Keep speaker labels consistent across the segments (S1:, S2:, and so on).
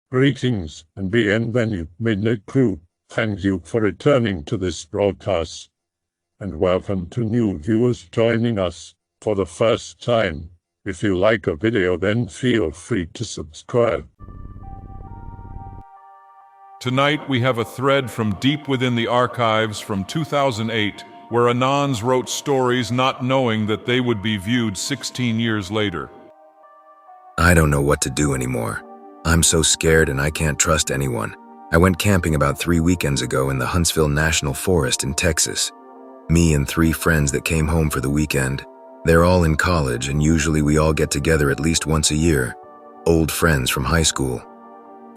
S1: Greetings and bienvenue, Midnight Crew. Thank you for returning to this broadcast. And welcome to new viewers joining us for the first time. If you like a video, then feel free to subscribe.
S2: Tonight we have a thread from deep within the archives from 2008, where anons wrote stories not knowing that they would be viewed 16 years later.
S3: I don't know what to do anymore. I'm so scared and I can't trust anyone. I went camping about 3 weekends ago in the Huntsville National Forest in Texas. Me and 3 friends that came home for the weekend. They're all in college and usually we all get together at least once a year. Old friends from high school.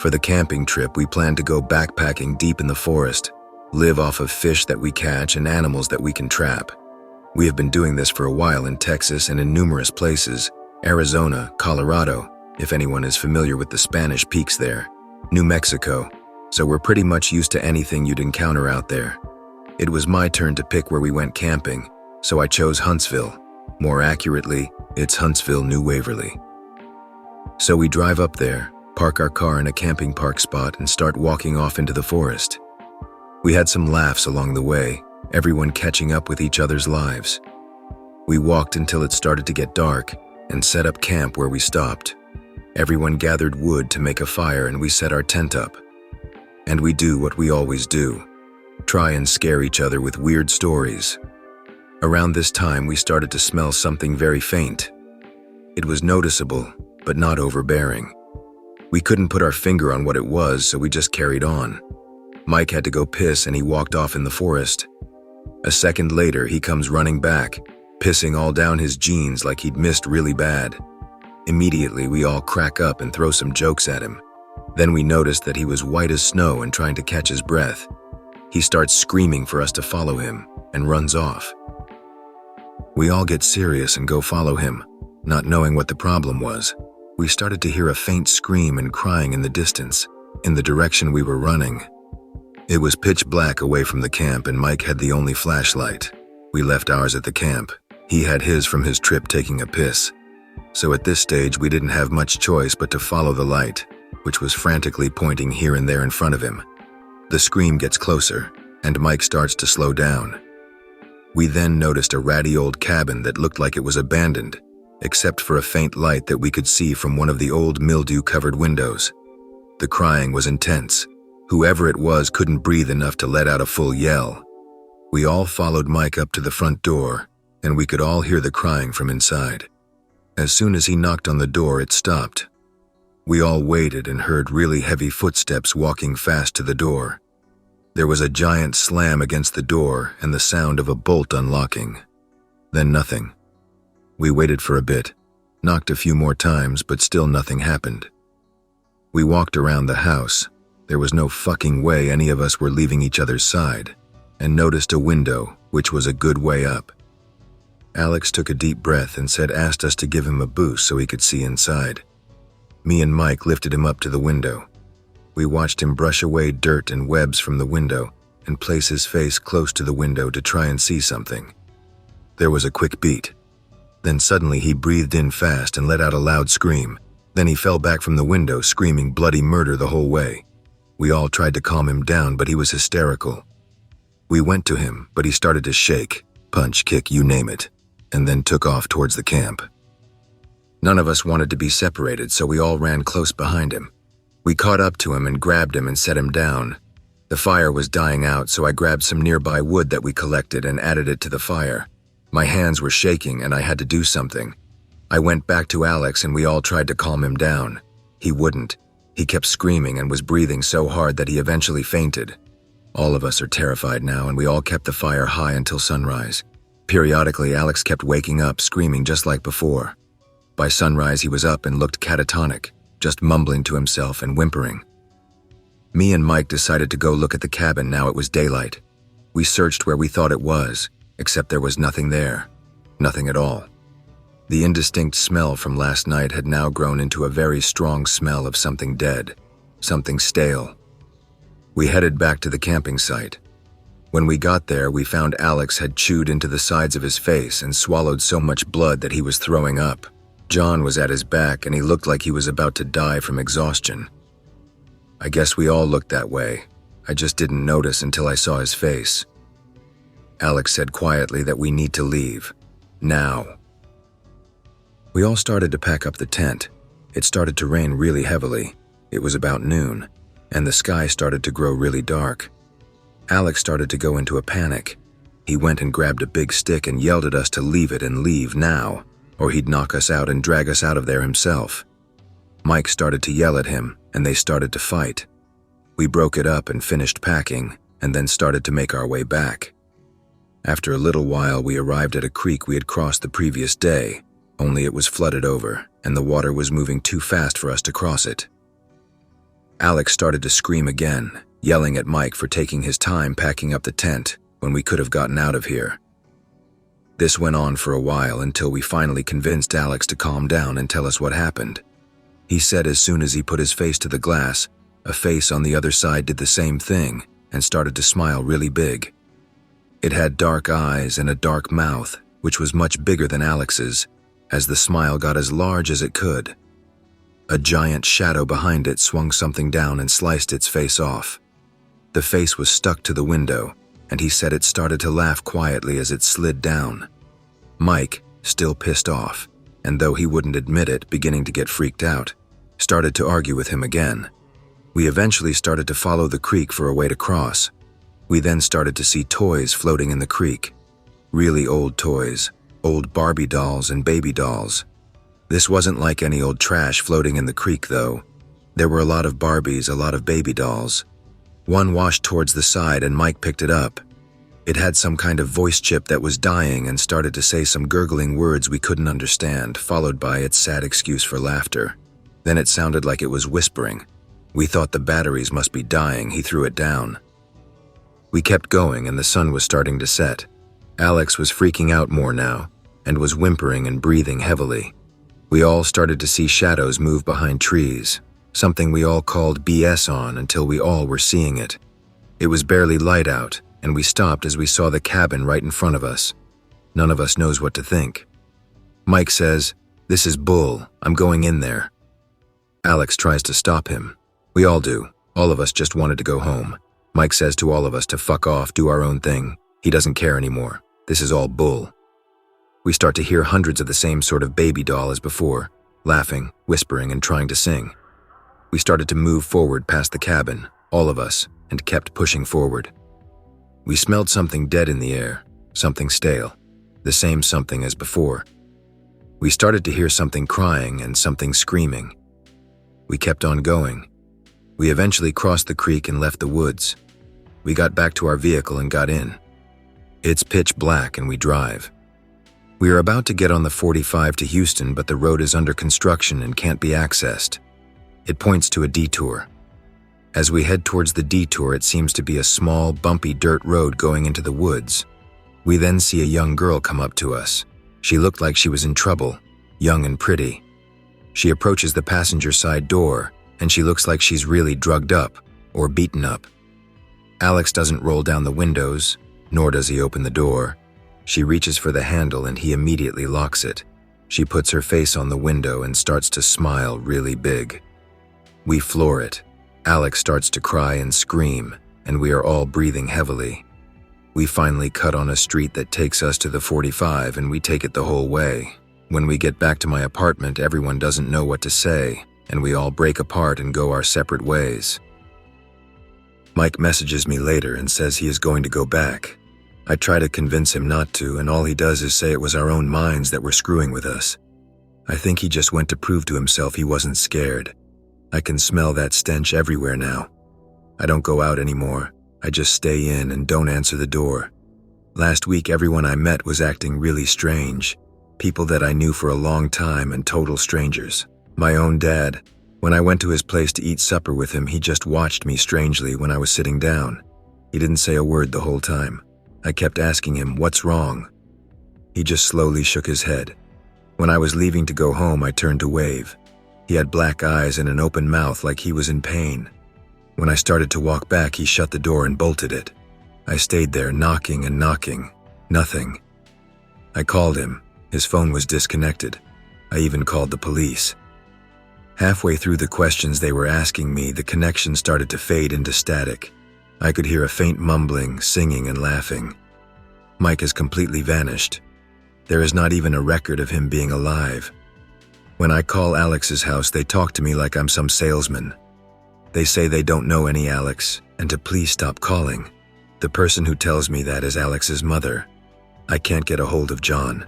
S3: For the camping trip, we plan to go backpacking deep in the forest, live off of fish that we catch and animals that we can trap. We have been doing this for a while in Texas and in numerous places, Arizona, Colorado, if anyone is familiar with the Spanish peaks there, New Mexico, so we're pretty much used to anything you'd encounter out there. It was my turn to pick where we went camping, so I chose Huntsville. More accurately, it's Huntsville, New Waverly. So we drive up there, park our car in a camping park spot and start walking off into the forest. We had some laughs along the way, everyone catching up with each other's lives. We walked until it started to get dark and set up camp where we stopped. Everyone gathered wood to make a fire and we set our tent up. And we do what we always do, try and scare each other with weird stories. Around this time we started to smell something very faint. It was noticeable, but not overbearing. We couldn't put our finger on what it was, so we just carried on. Mike had to go piss and he walked off in the forest. A second later he comes running back, pissing all down his jeans like he'd missed really bad. Immediately we all crack up and throw some jokes at him. Then we noticed that he was white as snow and trying to catch his breath. He starts screaming for us to follow him and runs off. We all get serious and go follow him, not knowing what the problem was. We started to hear a faint scream and crying in the distance, in the direction we were running. It was pitch black away from the camp and Mike had the only flashlight. We left ours at the camp. He had his from his trip taking a piss. So at this stage we didn't have much choice but to follow the light, which was frantically pointing here and there in front of him. The scream gets closer, and Mike starts to slow down. We then noticed a ratty old cabin that looked like it was abandoned, except for a faint light that we could see from one of the old mildew-covered windows. The crying was intense. Whoever it was couldn't breathe enough to let out a full yell. We all followed Mike up to the front door, and we could all hear the crying from inside. As soon as he knocked on the door, it stopped. We all waited and heard really heavy footsteps walking fast to the door. There was a giant slam against the door and the sound of a bolt unlocking. Then nothing. We waited for a bit, knocked a few more times, but still nothing happened. We walked around the house. There was no fucking way any of us were leaving each other's side, and noticed a window, which was a good way up. Alex took a deep breath and asked us to give him a boost so he could see inside. Me and Mike lifted him up to the window. We watched him brush away dirt and webs from the window and place his face close to the window to try and see something. There was a quick beat. Then suddenly he breathed in fast and let out a loud scream. Then he fell back from the window screaming bloody murder the whole way. We all tried to calm him down, but he was hysterical. We went to him, but he started to shake, punch, kick, you name it, and then took off towards the camp. None of us wanted to be separated, so we all ran close behind him. We caught up to him and grabbed him and set him down. The fire was dying out, so I grabbed some nearby wood that we collected and added it to the fire. My hands were shaking and I had to do something. I went back to Alex and we all tried to calm him down. He wouldn't. He kept screaming and was breathing so hard that he eventually fainted. All of us are terrified now and we all kept the fire high until sunrise. Periodically, Alex kept waking up, screaming just like before. By sunrise, he was up and looked catatonic, just mumbling to himself and whimpering. Me and Mike decided to go look at the cabin now it was daylight. We searched where we thought it was, except there was nothing there. Nothing at all. The indistinct smell from last night had now grown into a very strong smell of something dead, something stale. We headed back to the camping site. When we got there, we found Alex had chewed into the sides of his face and swallowed so much blood that he was throwing up. John was at his back and he looked like he was about to die from exhaustion. I guess we all looked that way. I just didn't notice until I saw his face. Alex said quietly that we need to leave. Now. We all started to pack up the tent. It started to rain really heavily. It was about noon, and the sky started to grow really dark. Alex started to go into a panic. He went and grabbed a big stick and yelled at us to leave it and leave now, or he'd knock us out and drag us out of there himself. Mike started to yell at him, and they started to fight. We broke it up and finished packing, and then started to make our way back. After a little while, we arrived at a creek we had crossed the previous day, only it was flooded over, and the water was moving too fast for us to cross it. Alex started to scream again, yelling at Mike for taking his time packing up the tent when we could have gotten out of here. This went on for a while until we finally convinced Alex to calm down and tell us what happened. He said as soon as he put his face to the glass, a face on the other side did the same thing and started to smile really big. It had dark eyes and a dark mouth, which was much bigger than Alex's, as the smile got as large as it could. A giant shadow behind it swung something down and sliced its face off. The face was stuck to the window, and he said it started to laugh quietly as it slid down. Mike, still pissed off, and though he wouldn't admit it, beginning to get freaked out, started to argue with him again. We eventually started to follow the creek for a way to cross. We then started to see toys floating in the creek. Really old toys, old Barbie dolls and baby dolls. This wasn't like any old trash floating in the creek though. There were a lot of Barbies, a lot of baby dolls. One washed towards the side and Mike picked it up. It had some kind of voice chip that was dying and started to say some gurgling words we couldn't understand, followed by its sad excuse for laughter. Then it sounded like it was whispering. We thought the batteries must be dying. He threw it down. We kept going and the sun was starting to set. Alex was freaking out more now and was whimpering and breathing heavily. We all started to see shadows move behind trees, something we all called BS on until we all were seeing it. It was barely light out, and we stopped as we saw the cabin right in front of us. None of us knows what to think. Mike says, "This is bull, I'm going in there." Alex tries to stop him. We all do. All of us just wanted to go home. Mike says to all of us to fuck off, do our own thing. He doesn't care anymore. This is all bull. We start to hear hundreds of the same sort of baby doll as before, laughing, whispering, and trying to sing. We started to move forward past the cabin, all of us, and kept pushing forward. We smelled something dead in the air, something stale, the same something as before. We started to hear something crying and something screaming. We kept on going. We eventually crossed the creek and left the woods. We got back to our vehicle and got in. It's pitch black and we drive. We are about to get on the 45 to Houston, but the road is under construction and can't be accessed. It points to a detour. As we head towards the detour, it seems to be a small, bumpy dirt road going into the woods. We then see a young girl come up to us. She looked like she was in trouble, young and pretty. She approaches the passenger side door, and she looks like she's really drugged up or beaten up. Alex doesn't roll down the windows, nor does he open the door. She reaches for the handle and he immediately locks it. She puts her face on the window and starts to smile really big. We floor it. Alex starts to cry and scream, and we are all breathing heavily. We finally cut on a street that takes us to the 45 and we take it the whole way. When we get back to my apartment, everyone doesn't know what to say, and we all break apart and go our separate ways. Mike messages me later and says he is going to go back. I try to convince him not to, and all he does is say it was our own minds that were screwing with us. I think he just went to prove to himself he wasn't scared. I can smell that stench everywhere now. I don't go out anymore. I just stay in and don't answer the door. Last week, everyone I met was acting really strange. People that I knew for a long time and total strangers. My own dad. When I went to his place to eat supper with him, he just watched me strangely when I was sitting down. He didn't say a word the whole time. I kept asking him, "What's wrong?" He just slowly shook his head. When I was leaving to go home, I turned to wave. He had black eyes and an open mouth like he was in pain. When I started to walk back, he shut the door and bolted it. I stayed there knocking and knocking. Nothing. I called him. His phone was disconnected. I even called the police. Halfway through the questions they were asking me, the connection started to fade into static. I could hear a faint mumbling, singing, and laughing. Mike has completely vanished. There is not even a record of him being alive. When I call Alex's house, they talk to me like I'm some salesman. They say they don't know any Alex, and to please stop calling. The person who tells me that is Alex's mother. I can't get a hold of John.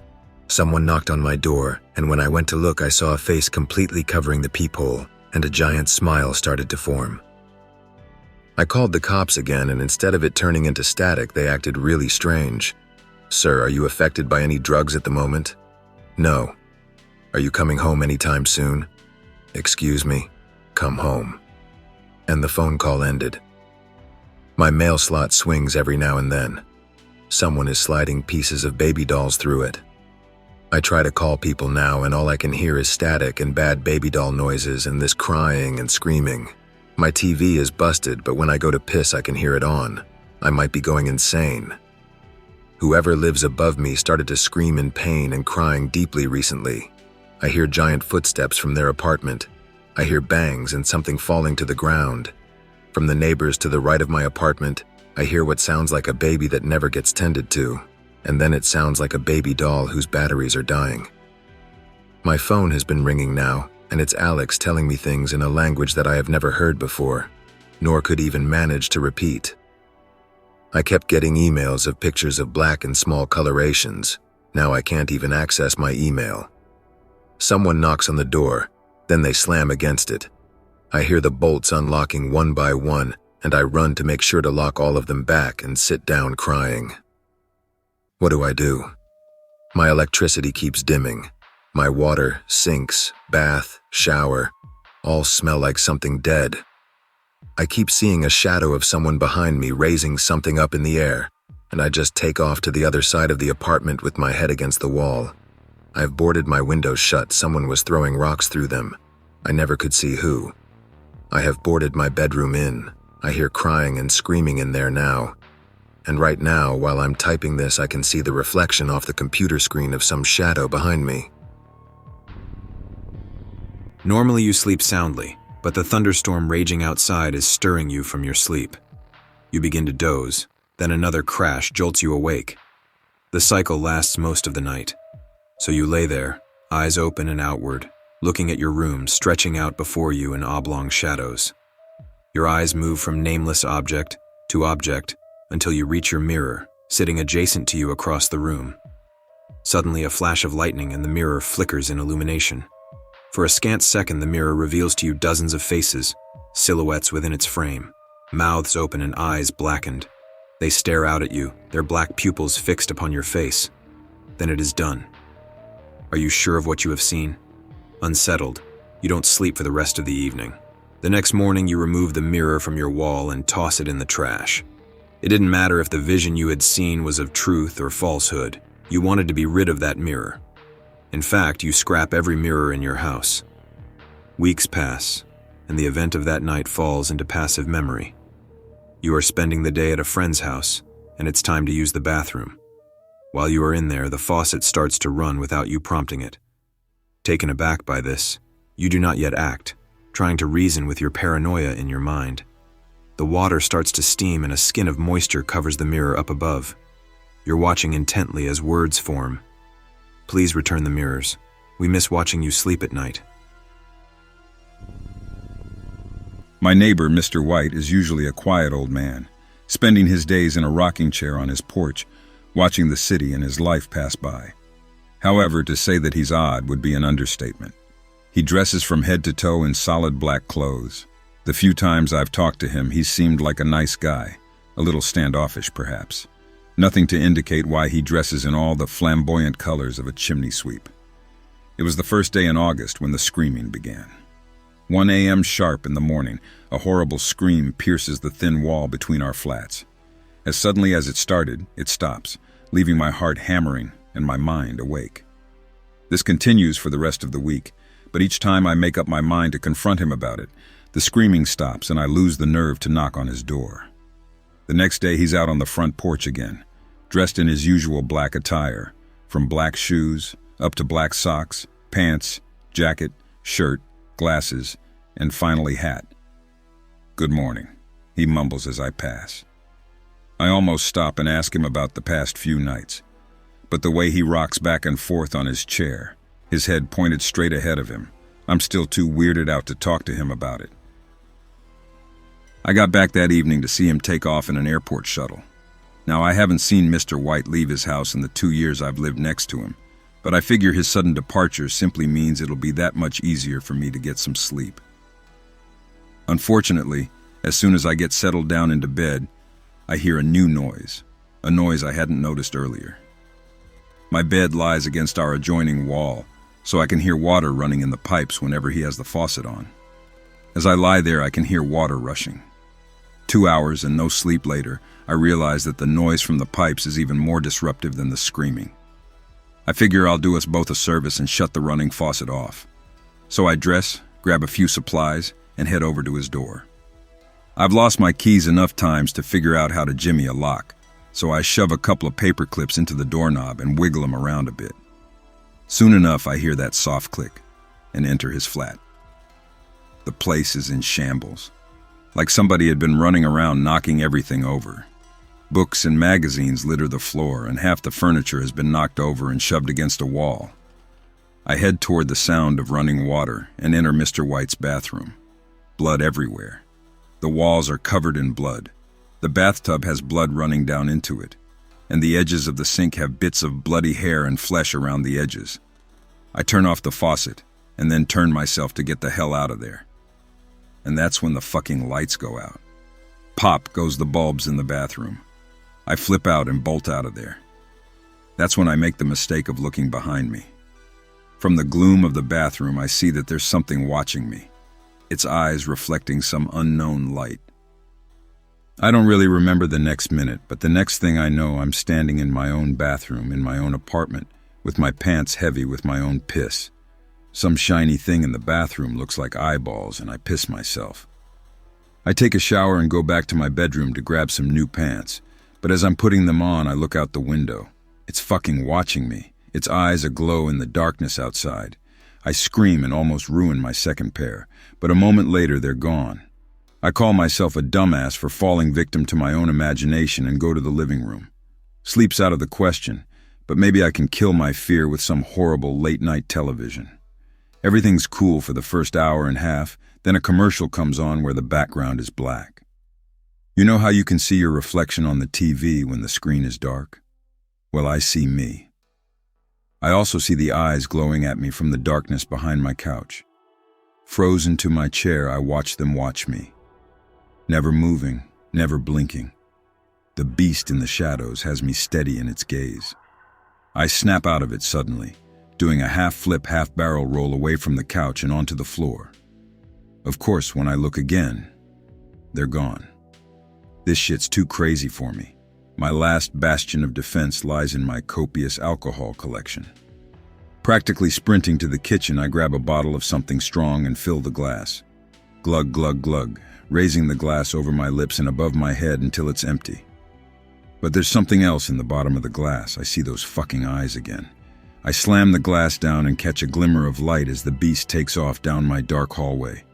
S3: Someone knocked on my door, and when I went to look, I saw a face completely covering the peephole, and a giant smile started to form. I called the cops again, and instead of it turning into static, they acted really strange. "Sir, are you affected by any drugs at the moment?" "No." "Are you coming home anytime soon?" "Excuse me, come home." And the phone call ended. My mail slot swings every now and then. Someone is sliding pieces of baby dolls through it. I try to call people now, and all I can hear is static and bad baby doll noises and this crying and screaming. My TV is busted, but when I go to piss, I can hear it on. I might be going insane. Whoever lives above me started to scream in pain and crying deeply recently. I hear giant footsteps from their apartment. I hear bangs and something falling to the ground. From the neighbors to the right of my apartment, I hear what sounds like a baby that never gets tended to. And then it sounds like a baby doll whose batteries are dying. My phone has been ringing now, and it's Alex telling me things in a language that I have never heard before, nor could even manage to repeat. I kept getting emails of pictures of black and small colorations. Now I can't even access my email. Someone knocks on the door, then they slam against it. I hear the bolts unlocking one by one, and I run to make sure to lock all of them back and sit down crying. What do I do? My electricity keeps dimming. My water, sinks, bath, shower, all smell like something dead. I keep seeing a shadow of someone behind me raising something up in the air, and I just take off to the other side of the apartment with my head against the wall. I've boarded my windows shut. Someone was throwing rocks through them. I never could see who. I have boarded my bedroom in. I hear crying and screaming in there now. And right now, while I'm typing this, I can see the reflection off the computer screen of some shadow behind me.
S4: Normally you sleep soundly, but the thunderstorm raging outside is stirring you from your sleep. You begin to doze, then another crash jolts you awake. The cycle lasts most of the night. So you lay there, eyes open and outward, looking at your room stretching out before you in oblong shadows. Your eyes move from nameless object to object until you reach your mirror, sitting adjacent to you across the room. Suddenly a flash of lightning and the mirror flickers in illumination. For a scant second, the mirror reveals to you dozens of faces, silhouettes within its frame, mouths open and eyes blackened. They stare out at you, their black pupils fixed upon your face. Then it is done. Are you sure of what you have seen? Unsettled, you don't sleep for the rest of the evening. The next morning, you remove the mirror from your wall and toss it in the trash. It didn't matter if the vision you had seen was of truth or falsehood. You wanted to be rid of that mirror. In fact, you scrap every mirror in your house. Weeks pass, and the event of that night falls into passive memory. You are spending the day at a friend's house, and it's time to use the bathroom. While you are in there, the faucet starts to run without you prompting it. Taken aback by this, you do not yet act, trying to reason with your paranoia in your mind. The water starts to steam and a skin of moisture covers the mirror up above. You're watching intently as words form. Please return the mirrors. We miss watching you sleep at night.
S2: My neighbor, Mr. White, is usually a quiet old man, spending his days in a rocking chair on his porch, watching the city and his life pass by. However, to say that he's odd would be an understatement. He dresses from head to toe in solid black clothes. The few times I've talked to him, he seemed like a nice guy, a little standoffish perhaps. Nothing to indicate why he dresses in all the flamboyant colors of a chimney sweep. It was the first day in August when the screaming began. 1 a.m. sharp in the morning, a horrible scream pierces the thin wall between our flats. As suddenly as it started, it stops, leaving my heart hammering and my mind awake. This continues for the rest of the week, but each time I make up my mind to confront him about it, the screaming stops and I lose the nerve to knock on his door. The next day he's out on the front porch again, dressed in his usual black attire, from black shoes up to black socks, pants, jacket, shirt, glasses, and finally hat. "Good morning," he mumbles as I pass. I almost stop and ask him about the past few nights, but the way he rocks back and forth on his chair, his head pointed straight ahead of him, I'm still too weirded out to talk to him about it. I got back that evening to see him take off in an airport shuttle. Now, I haven't seen Mr. White leave his house in the 2 years I've lived next to him, but I figure his sudden departure simply means it'll be that much easier for me to get some sleep. Unfortunately, as soon as I get settled down into bed, I hear a new noise, a noise I hadn't noticed earlier. My bed lies against our adjoining wall, so I can hear water running in the pipes whenever he has the faucet on. As I lie there, I can hear water rushing. 2 hours and no sleep later, I realize that the noise from the pipes is even more disruptive than the screaming. I figure I'll do us both a service and shut the running faucet off. So I dress, grab a few supplies, and head over to his door. I've lost my keys enough times to figure out how to jimmy a lock, so I shove a couple of paper clips into the doorknob and wiggle them around a bit. Soon enough, I hear that soft click and enter his flat. The place is in shambles, like somebody had been running around knocking everything over. Books and magazines litter the floor, and half the furniture has been knocked over and shoved against a wall. I head toward the sound of running water and enter Mr. White's bathroom. Blood everywhere. The walls are covered in blood. The bathtub has blood running down into it, and the edges of the sink have bits of bloody hair and flesh around the edges. I turn off the faucet, and then turn myself to get the hell out of there. And that's when the fucking lights go out. Pop goes the bulbs in the bathroom. I flip out and bolt out of there. That's when I make the mistake of looking behind me. From the gloom of the bathroom, I see that there's something watching me, its eyes reflecting some unknown light. I don't really remember the next minute, but the next thing I know, I'm standing in my own bathroom, in my own apartment, with my pants heavy with my own piss. Some shiny thing in the bathroom looks like eyeballs, and I piss myself. I take a shower and go back to my bedroom to grab some new pants, but as I'm putting them on, I look out the window. It's fucking watching me, its eyes aglow in the darkness outside. I scream and almost ruin my second pair, but a moment later they're gone. I call myself a dumbass for falling victim to my own imagination and go to the living room. Sleep's out of the question, but maybe I can kill my fear with some horrible late-night television. Everything's cool for the first hour and a half, then a commercial comes on where the background is black. You know how you can see your reflection on the TV when the screen is dark? Well, I see me. I also see the eyes glowing at me from the darkness behind my couch. Frozen to my chair, I watch them watch me. Never moving, never blinking. The beast in the shadows has me steady in its gaze. I snap out of it suddenly, doing a half-flip, half-barrel roll away from the couch and onto the floor. Of course, when I look again, they're gone. This shit's too crazy for me. My last bastion of defense lies in my copious alcohol collection. Practically sprinting to the kitchen, I grab a bottle of something strong and fill the glass. Glug, glug, glug, raising the glass over my lips and above my head until it's empty. But there's something else in the bottom of the glass. I see those fucking eyes again. I slam the glass down and catch a glimmer of light as the beast takes off down my dark hallway.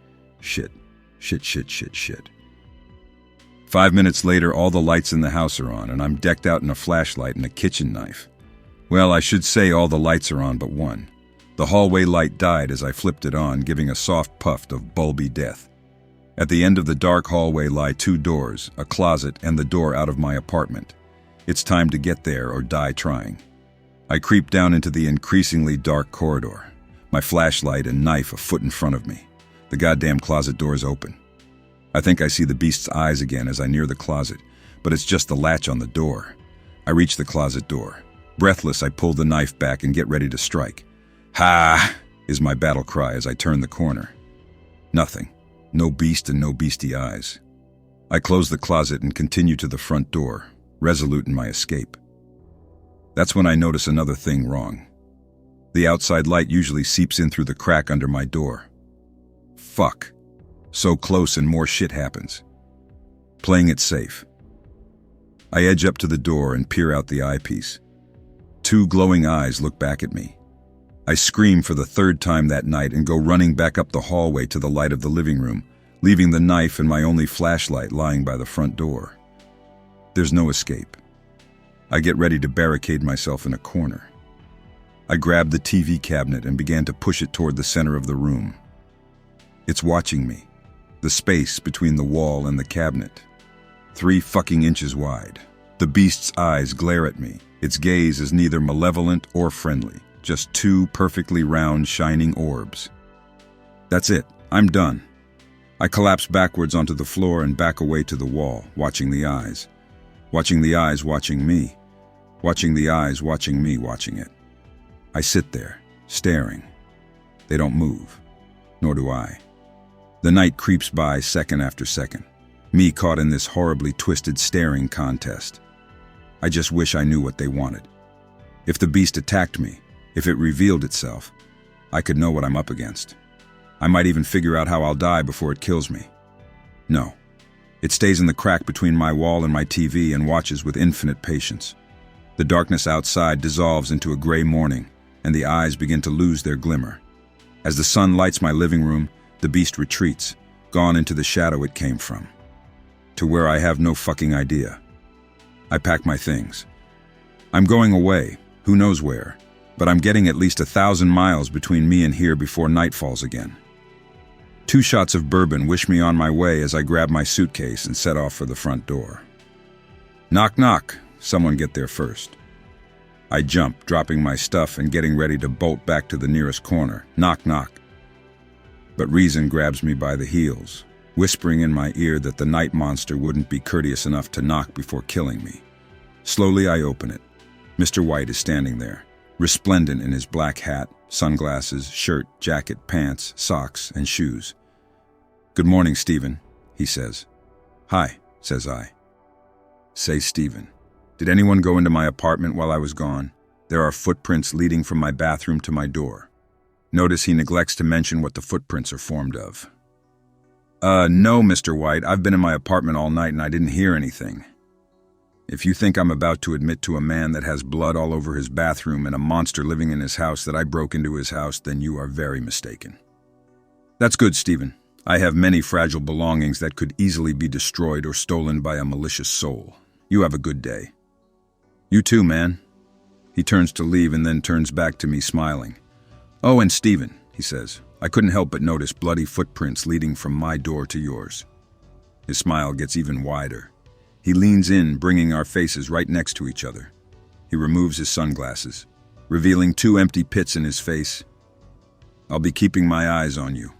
S2: Shit, shit, shit, shit, shit. 5 minutes later, all the lights in the house are on, and I'm decked out in a flashlight and a kitchen knife. Well, I should say all the lights are on but one. The hallway light died as I flipped it on, giving a soft puff of bulby death. At the end of the dark hallway lie 2 doors, a closet, and the door out of my apartment. It's time to get there or die trying. I creep down into the increasingly dark corridor, my flashlight and knife a foot in front of me. The goddamn closet door's open. I think I see the beast's eyes again as I near the closet, but it's just the latch on the door. I reach the closet door. Breathless, I pull the knife back and get ready to strike. Ha! Is my battle cry as I turn the corner. Nothing. No beast and no beastie eyes. I close the closet and continue to the front door, resolute in my escape. That's when I notice another thing wrong. The outside light usually seeps in through the crack under my door. Fuck. So close and more shit happens. Playing it safe. I edge up to the door and peer out the eyepiece. 2 glowing eyes look back at me. I scream for the third time that night and go running back up the hallway to the light of the living room, leaving the knife and my only flashlight lying by the front door. There's no escape. I get ready to barricade myself in a corner. I grab the TV cabinet and began to push it toward the center of the room. It's watching me, the space between the wall and the cabinet. 3 fucking inches wide. The beast's eyes glare at me. Its gaze is neither malevolent or friendly, just 2 perfectly round, shining orbs. That's it. I'm done. I collapse backwards onto the floor and back away to the wall, watching the eyes. Watching the eyes watching me. Watching the eyes watching me watching it. I sit there, staring. They don't move, nor do I. The night creeps by second after second, me caught in this horribly twisted staring contest. I just wish I knew what they wanted. If the beast attacked me, if it revealed itself, I could know what I'm up against. I might even figure out how I'll die before it kills me. No. It stays in the crack between my wall and my TV and watches with infinite patience. The darkness outside dissolves into a gray morning, and the eyes begin to lose their glimmer. As the sun lights my living room, the beast retreats, gone into the shadow it came from. To where I have no fucking idea. I pack my things. I'm going away, who knows where, but I'm getting at least 1,000 miles between me and here before night falls again. 2 shots of bourbon wish me on my way as I grab my suitcase and set off for the front door. Knock, knock. Someone get there first. I jump, dropping my stuff and getting ready to bolt back to the nearest corner. Knock, knock. But reason grabs me by the heels, whispering in my ear that the night monster wouldn't be courteous enough to knock before killing me. Slowly I open it. Mr. White is standing there, resplendent in his black hat, sunglasses, shirt, jacket, pants, socks, and shoes. "Good morning, Stephen," he says. "Hi," says I. Say, "Stephen, did anyone go into my apartment while I was gone? There are footprints leading from my bathroom to my door." Notice he neglects to mention what the footprints are formed of. No, Mr. White, I've been in my apartment all night and I didn't hear anything." If you think I'm about to admit to a man that has blood all over his bathroom and a monster living in his house that I broke into his house, then you are very mistaken. "That's good, Stephen. I have many fragile belongings that could easily be destroyed or stolen by a malicious soul. You have a good day." "You too, man." He turns to leave and then turns back to me smiling. "Oh, and Stephen," he says, "I couldn't help but notice bloody footprints leading from my door to yours." His smile gets even wider. He leans in, bringing our faces right next to each other. He removes his sunglasses, revealing 2 empty pits in his face. "I'll be keeping my eyes on you."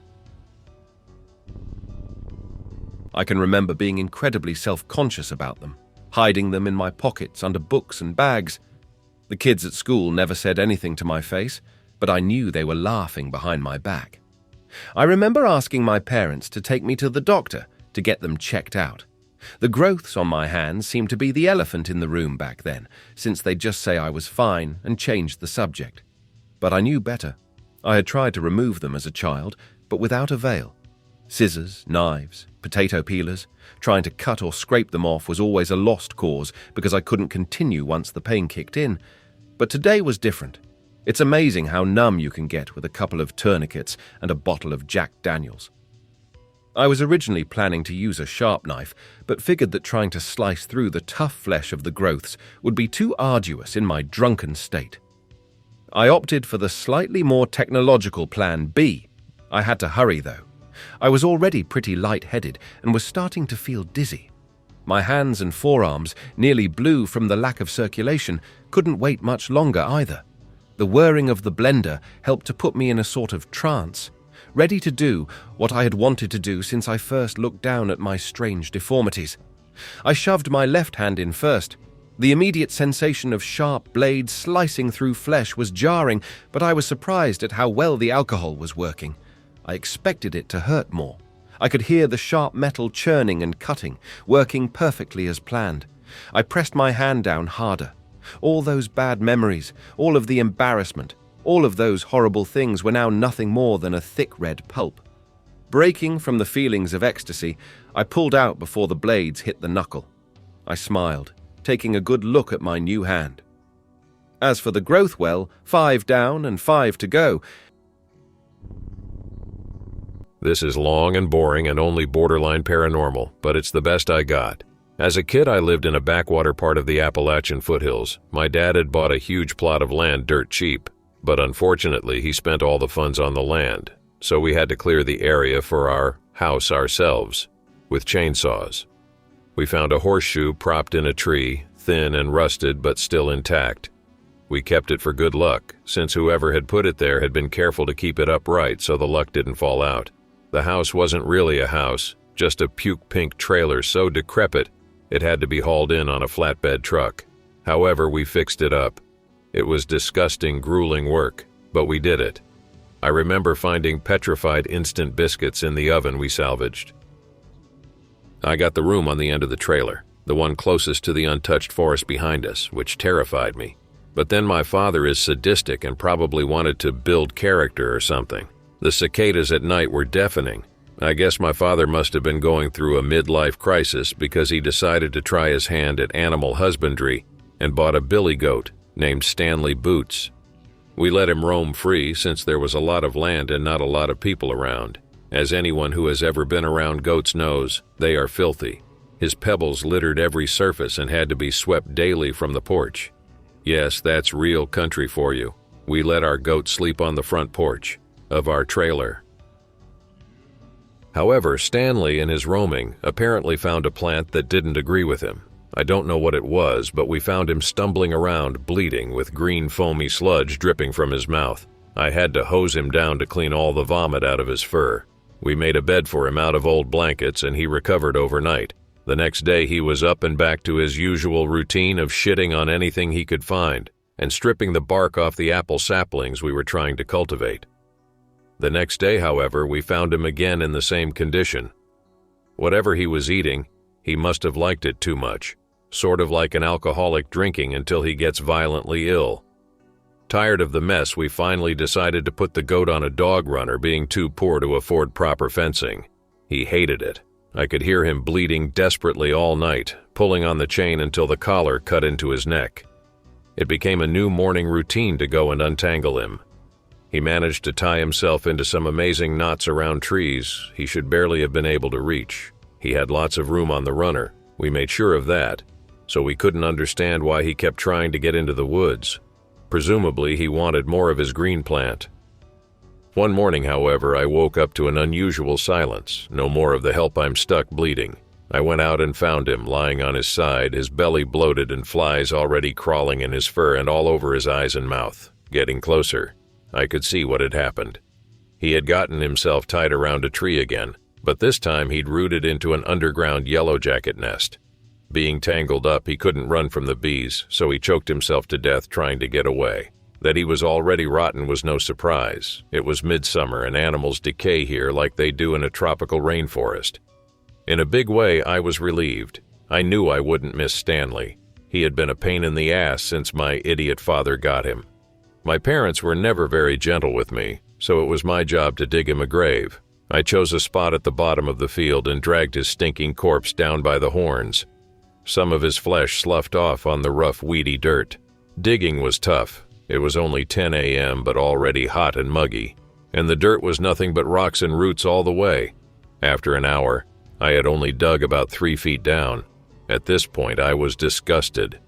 S5: I can remember being incredibly self-conscious about them, hiding them in my pockets under books and bags. The kids at school never said anything to my face, but I knew they were laughing behind my back. I remember asking my parents to take me to the doctor to get them checked out. The growths on my hands seemed to be the elephant in the room back then, since they'd just say I was fine and changed the subject. But I knew better. I had tried to remove them as a child, but without avail. Scissors, knives, potato peelers, trying to cut or scrape them off was always a lost cause because I couldn't continue once the pain kicked in. But today was different. It's amazing how numb you can get with a couple of tourniquets and a bottle of Jack Daniels. I was originally planning to use a sharp knife, but figured that trying to slice through the tough flesh of the growths would be too arduous in my drunken state. I opted for the slightly more technological plan B. I had to hurry, though. I was already pretty light-headed and was starting to feel dizzy. My hands and forearms, nearly blue from the lack of circulation, couldn't wait much longer either. The whirring of the blender helped to put me in a sort of trance, ready to do what I had wanted to do since I first looked down at my strange deformities. I shoved my left hand in first. The immediate sensation of sharp blades slicing through flesh was jarring, but I was surprised at how well the alcohol was working. I expected it to hurt more. I could hear the sharp metal churning and cutting, working perfectly as planned. I pressed my hand down harder. All those bad memories, all of the embarrassment, all of those horrible things were now nothing more than a thick red pulp. Breaking from the feelings of ecstasy, I pulled out before the blades hit the knuckle. I smiled, taking a good look at my new hand. As for the growth well, 5 down and 5 to go.
S6: This is long and boring and only borderline paranormal, but it's the best I got. As a kid, I lived in a backwater part of the Appalachian foothills. My dad had bought a huge plot of land dirt cheap, but unfortunately he spent all the funds on the land, so we had to clear the area for our house ourselves, with chainsaws. We found a horseshoe propped in a tree, thin and rusted but still intact. We kept it for good luck, since whoever had put it there had been careful to keep it upright so the luck didn't fall out. The house wasn't really a house, just a puke-pink trailer so decrepit it had to be hauled in on a flatbed truck. However, we fixed it up. It was disgusting, grueling work, but we did it. I remember finding petrified instant biscuits in the oven we salvaged. I got the room on the end of the trailer, the one closest to the untouched forest behind us, which terrified me. But then my father is sadistic and probably wanted to build character or something. The cicadas at night were deafening. I guess my father must have been going through a midlife crisis because he decided to try his hand at animal husbandry and bought a billy goat named Stanley Boots. We let him roam free since there was a lot of land and not a lot of people around. As anyone who has ever been around goats knows, they are filthy. His pebbles littered every surface and had to be swept daily from the porch. Yes, that's real country for you. We let our goat sleep on the front porch of our trailer. However, Stanley in his roaming apparently found a plant that didn't agree with him. I don't know what it was, but we found him stumbling around, bleeding, with green foamy sludge dripping from his mouth. I had to hose him down to clean all the vomit out of his fur. We made a bed for him out of old blankets and he recovered overnight. The next day he was up and back to his usual routine of shitting on anything he could find and stripping the bark off the apple saplings we were trying to cultivate. The next day, however, we found him again in the same condition. Whatever he was eating, he must have liked it too much, sort of like an alcoholic drinking until he gets violently ill. Tired of the mess, we finally decided to put the goat on a dog runner, being too poor to afford proper fencing. He hated it. I could hear him bleeding desperately all night, pulling on the chain until the collar cut into his neck. It became a new morning routine to go and untangle him. He managed to tie himself into some amazing knots around trees he should barely have been able to reach. He had lots of room on the runner. We made sure of that, so we couldn't understand why he kept trying to get into the woods. Presumably, he wanted more of his green plant. One morning, however, I woke up to an unusual silence. No more of the "help, I'm stuck" bleeding. I went out and found him lying on his side, his belly bloated and flies already crawling in his fur and all over his eyes and mouth. Getting closer, I could see what had happened. He had gotten himself tied around a tree again, but this time he'd rooted into an underground yellowjacket nest. Being tangled up, he couldn't run from the bees, so he choked himself to death trying to get away. That he was already rotten was no surprise. It was midsummer and animals decay here like they do in a tropical rainforest. In a big way, I was relieved. I knew I wouldn't miss Stanley. He had been a pain in the ass since my idiot father got him. My parents were never very gentle with me, so it was my job to dig him a grave. I chose a spot at the bottom of the field and dragged his stinking corpse down by the horns. Some of his flesh sloughed off on the rough, weedy dirt. Digging was tough. It was only 10 a.m., but already hot and muggy, and the dirt was nothing but rocks and roots all the way. After an hour, I had only dug about 3 feet down. At this point, I was disgusted.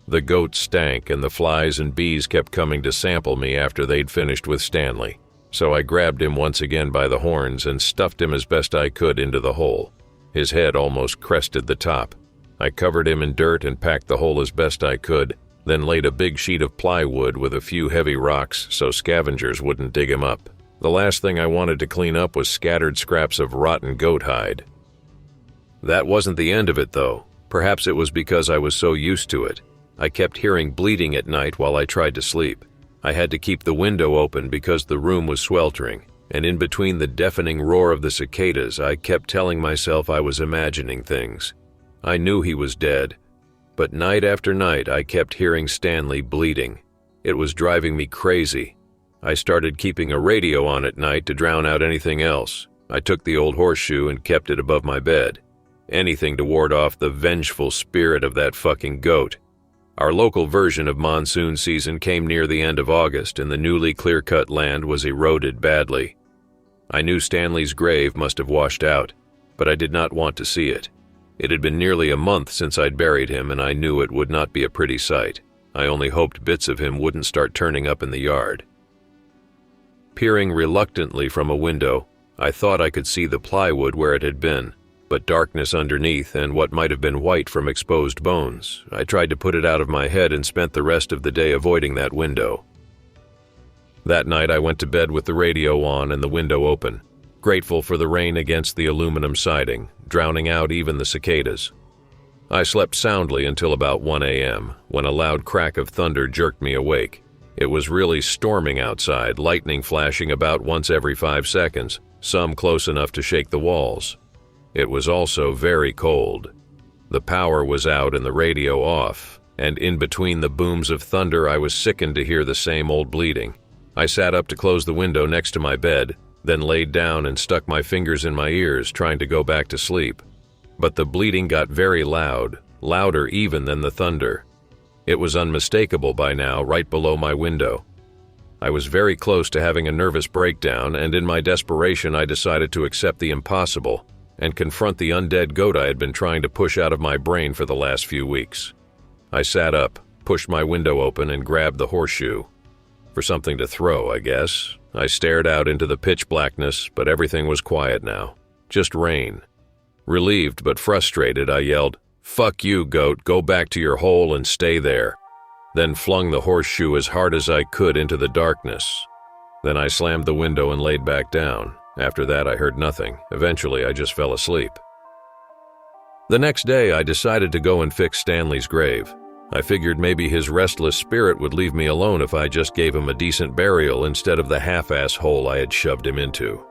S6: The goat stank, and the flies and bees kept coming to sample me after they'd finished with Stanley. So I grabbed him once again by the horns and stuffed him as best I could into the hole. His head almost crested the top. I covered him in dirt and packed the hole as best I could, then laid a big sheet of plywood with a few heavy rocks so scavengers wouldn't dig him up. The last thing I wanted to clean up was scattered scraps of rotten goat hide. That wasn't the end of it, though. Perhaps it was because I was so used to it. I kept hearing bleeding at night while I tried to sleep. I had to keep the window open because the room was sweltering, and in between the deafening roar of the cicadas, I kept telling myself I was imagining things. I knew he was dead, but night after night I kept hearing Stanley bleeding. It was driving me crazy. I started keeping a radio on at night to drown out anything else. I took the old horseshoe and kept it above my bed. Anything to ward off the vengeful spirit of that fucking goat. Our local version of monsoon season came near the end of August, and the newly clear-cut land was eroded badly. I knew Stanley's grave must have washed out, but I did not want to see it. It had been nearly a month since I'd buried him, and I knew it would not be a pretty sight. I only hoped bits of him wouldn't start turning up in the yard. Peering reluctantly from a window, I thought I could see the plywood where it had been, but darkness underneath and what might have been white from exposed bones. I tried to put it out of my head and spent the rest of the day avoiding that window. That night I went to bed with the radio on and the window open, grateful for the rain against the aluminum siding, drowning out even the cicadas. I slept soundly until about 1 a.m., when a loud crack of thunder jerked me awake. It was really storming outside, lightning flashing about once every 5 seconds, some close enough to shake the walls. It was also very cold. The power was out and the radio off, and in between the booms of thunder I was sickened to hear the same old bleeding. I sat up to close the window next to my bed, then laid down and stuck my fingers in my ears, trying to go back to sleep. But the bleeding got very loud, louder even than the thunder. It was unmistakable by now, right below my window. I was very close to having a nervous breakdown, and in my desperation I decided to accept the impossible and confront the undead goat I had been trying to push out of my brain for the last few weeks. I sat up, pushed my window open, and grabbed the horseshoe. For something to throw, I guess. I stared out into the pitch blackness, but everything was quiet now. Just rain. Relieved but frustrated, I yelled, "Fuck you, goat, go back to your hole and stay there." Then flung the horseshoe as hard as I could into the darkness. Then I slammed the window and laid back down. After that, I heard nothing. Eventually, I just fell asleep. The next day, I decided to go and fix Stanley's grave. I figured maybe his restless spirit would leave me alone if I just gave him a decent burial instead of the half-ass hole I had shoved him into.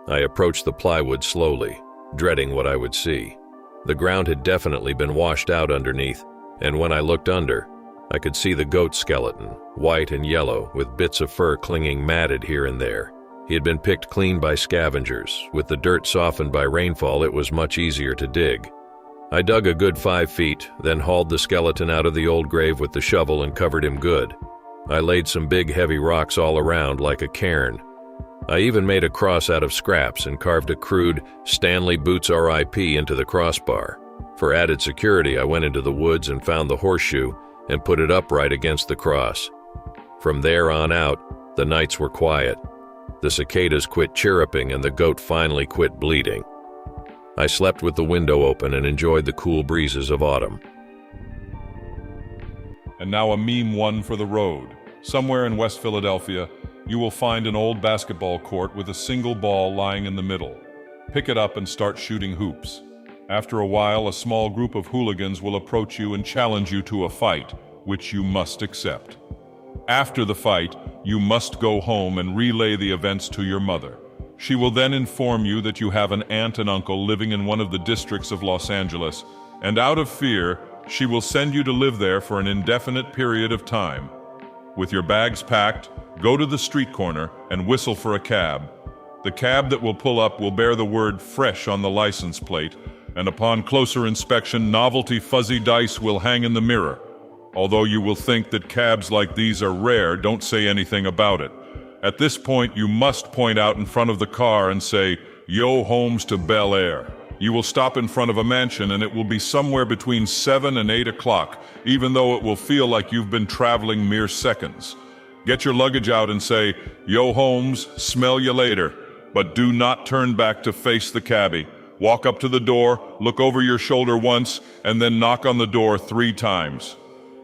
S6: I approached the plywood slowly, dreading what I would see. The ground had definitely been washed out underneath, and when I looked under, I could see the goat skeleton, white and yellow, with bits of fur clinging matted here and there. He had been picked clean by scavengers. With the dirt softened by rainfall, it was much easier to dig. I dug a good 5 feet, then hauled the skeleton out of the old grave with the shovel and covered him good. I laid some big heavy rocks all around like a cairn. I even made a cross out of scraps and carved a crude "Stanley Boots R.I.P." into the crossbar. For added security, I went into the woods and found the horseshoe and put it upright against the cross. From there on out, the nights were quiet. The cicadas quit chirruping and the goat finally quit bleeding. I slept with the window open and enjoyed the cool breezes of autumn.
S7: And now a meme one for the road. Somewhere in West Philadelphia, you will find an old basketball court with a single ball lying in the middle. Pick it up and start shooting hoops. After a while, a small group of hooligans will approach you and challenge you to a fight, which you must accept. After the fight, you must go home and relay the events to your mother. She will then inform you that you have an aunt and uncle living in one of the districts of Los Angeles, and out of fear, she will send you to live there for an indefinite period of time. With your bags packed, go to the street corner and whistle for a cab. The cab that will pull up will bear the word "fresh" on the license plate, and upon closer inspection, novelty fuzzy dice will hang in the mirror. Although you will think that cabs like these are rare, don't say anything about it. At this point, you must point out in front of the car and say, "Yo, Holmes to Bel Air." You will stop in front of a mansion and it will be somewhere between 7 and 8 o'clock, even though it will feel like you've been traveling mere seconds. Get your luggage out and say, "Yo, Holmes, smell you later." But do not turn back to face the cabbie. Walk up to the door, look over your shoulder once, and then knock on the door 3 times.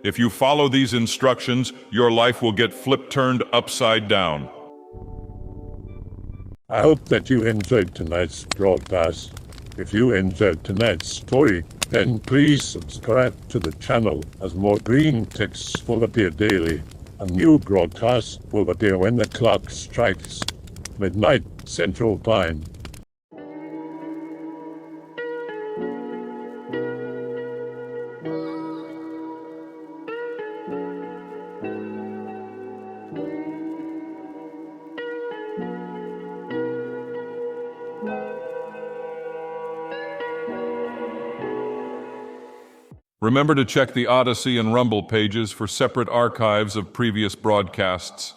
S7: If you follow these instructions, your life will get flip-turned upside down.
S1: I hope that you enjoyed tonight's broadcast. If you enjoyed tonight's story, then please subscribe to the channel as more green texts will appear daily. A new broadcast will appear when the clock strikes midnight Central Time.
S7: Remember to check the Odyssey and Rumble pages for separate archives of previous broadcasts.